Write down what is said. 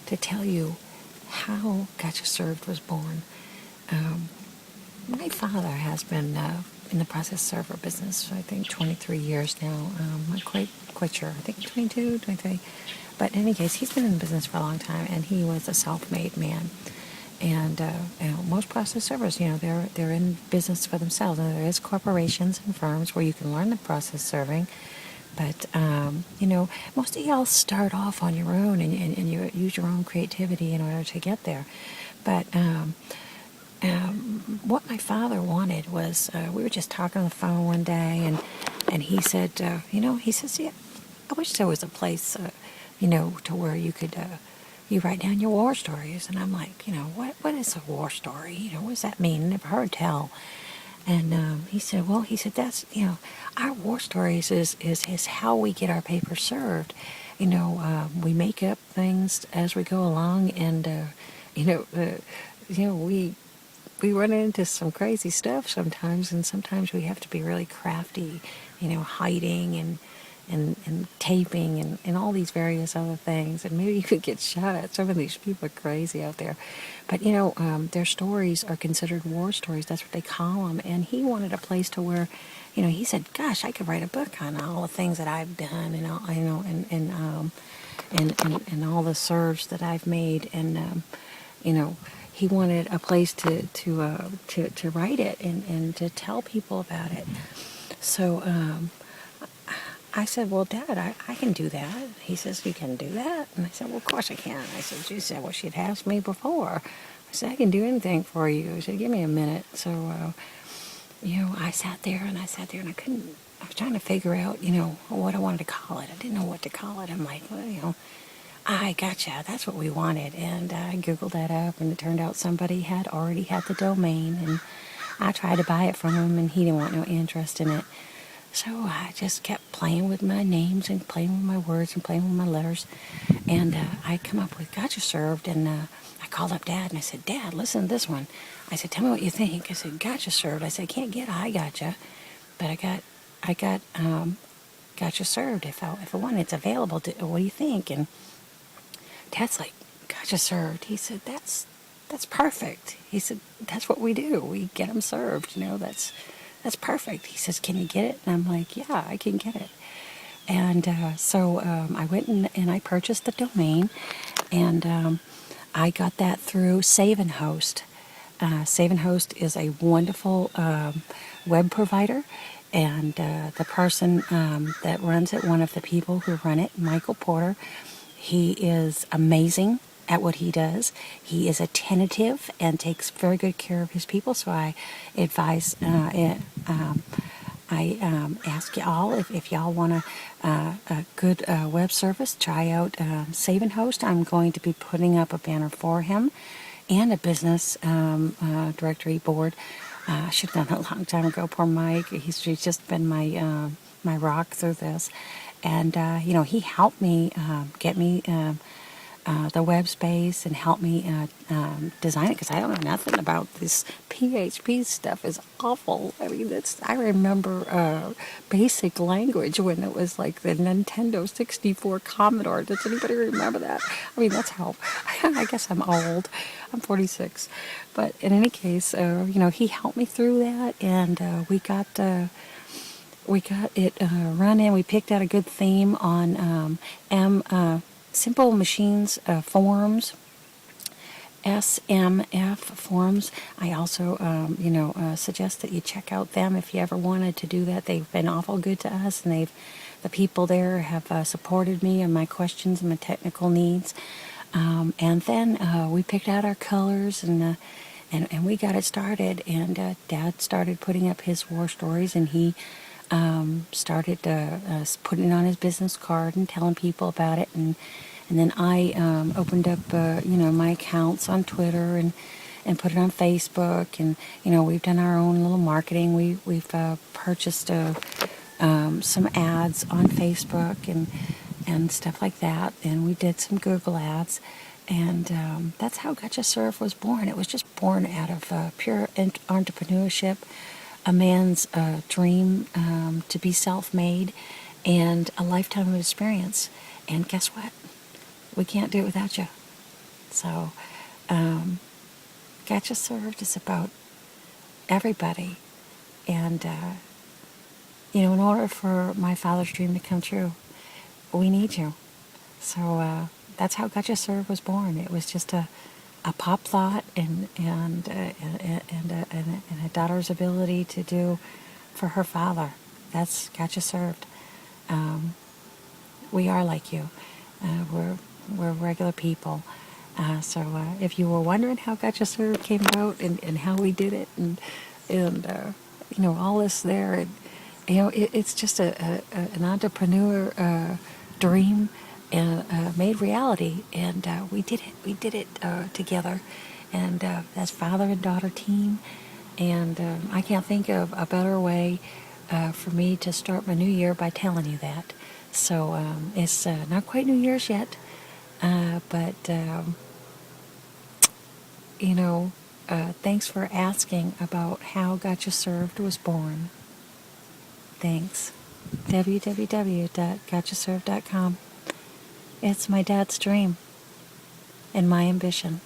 to tell you how Gotchaserved was born. My father has been in the process server business for, I think, 23 years now. I'm not quite sure. I think 22, 23. But in any case, he's been in business for a long time, and he was a self-made man. And most process servers, they're in business for themselves. And there is corporations and firms where you can learn the process serving. But, most of y'all start off on your own, and you use your own creativity in order to get there. But what my father wanted was, we were just talking on the phone one day, and he said, he says, yeah, I wish there was a place, to where you could, you write down your war stories. And I'm like, what is a war story? What does that mean? Never heard tell. And he said, that's, our war stories is how we get our paper served. We make up things as we go along, and, we run into some crazy stuff sometimes, and sometimes we have to be really crafty, hiding and taping and all these various other things. And maybe you could get shot at. Some of these people are crazy out there. But, their stories are considered war stories. That's what they call them. And he wanted a place to where, he said, gosh, I could write a book on all the things that I've done and all, and all the serves that I've made. And, he wanted a place to write it and to tell people about it. So I said, well, Dad, I can do that. He says, you can do that? And I said, well, of course I can. I said, you said, well, she'd asked me before. I said, I can do anything for you. He said, give me a minute. So, I sat there and I was trying to figure out, what I wanted to call it. I didn't know what to call it. I'm like, well, I gotcha. That's what we wanted. And I Googled that up, and it turned out somebody had already had the domain, and I tried to buy it from him, and he didn't want no interest in it. So I just kept playing with my names and playing with my words and playing with my letters. And I come up with Gotchaserved, and I called up Dad, and I said, Dad, listen to this one. I said, tell me what you think. I said, Gotchaserved. I said, I can't get I gotcha, but I got Gotchaserved. If I want, it's available. What do you think? And Dad's like, Gotchaserved. He said, that's perfect. He said, that's what we do. We get them served. That's perfect. He says, can you get it? And I'm like, yeah, I can get it. And so I went and I purchased the domain, and I got that through Save and Host. Save and Host is a wonderful web provider, and the person that runs it, one of the people who run it, Michael Porter, he is amazing at what he does. He is attentive and takes very good care of his people. So I advise, I ask y'all if y'all want a good web service, try out Save and Host. I'm going to be putting up a banner for him and a business directory board. I should have done it a long time ago. Poor Mike. He's just been my rock through this. And, he helped me get me the web space and help me design it, because I don't know nothing about this PHP stuff. Is awful. I mean, I remember basic language when it was like the Nintendo 64 Commodore. Does anybody remember that? I mean, that's how, I guess I'm old. I'm 46. But in any case, he helped me through that, and we got it run. We picked out a good theme on Simple Machines Forums, SMF Forums. I also, suggest that you check out them if you ever wanted to do that. They've been awful good to us, and the people there have supported me in my questions and my technical needs. And then we picked out our colors, and we got it started. And Dad started putting up his war stories, and he started putting it on his business card and telling people about it, and then I opened up my accounts on Twitter and put it on Facebook, and we've done our own little marketing. We've purchased some ads on Facebook and stuff like that, and we did some Google ads, and that's how Gotchaserved was born. It was just born out of pure entrepreneurship, a man's dream to be self-made, and a lifetime of experience. And guess what? We can't do it without you. So, Gotchaserved is about everybody. And, in order for my father's dream to come true, we need you. So that's how Gotchaserved was born. It was just a pop thought and a daughter's ability to do for her father. That's Gotchaserved. We are like you. We're regular people. So if you were wondering how Gotchaserved came about and how we did it and all this there, it's just an entrepreneur dream and made reality, and we did it. We did it together, and that's father and daughter team. And I can't think of a better way for me to start my new year by telling you that. So it's not quite New Year's yet, but thanks for asking about how Gotchaserved was born. Thanks. www.gotchaserved.com. It's my dad's dream and my ambition.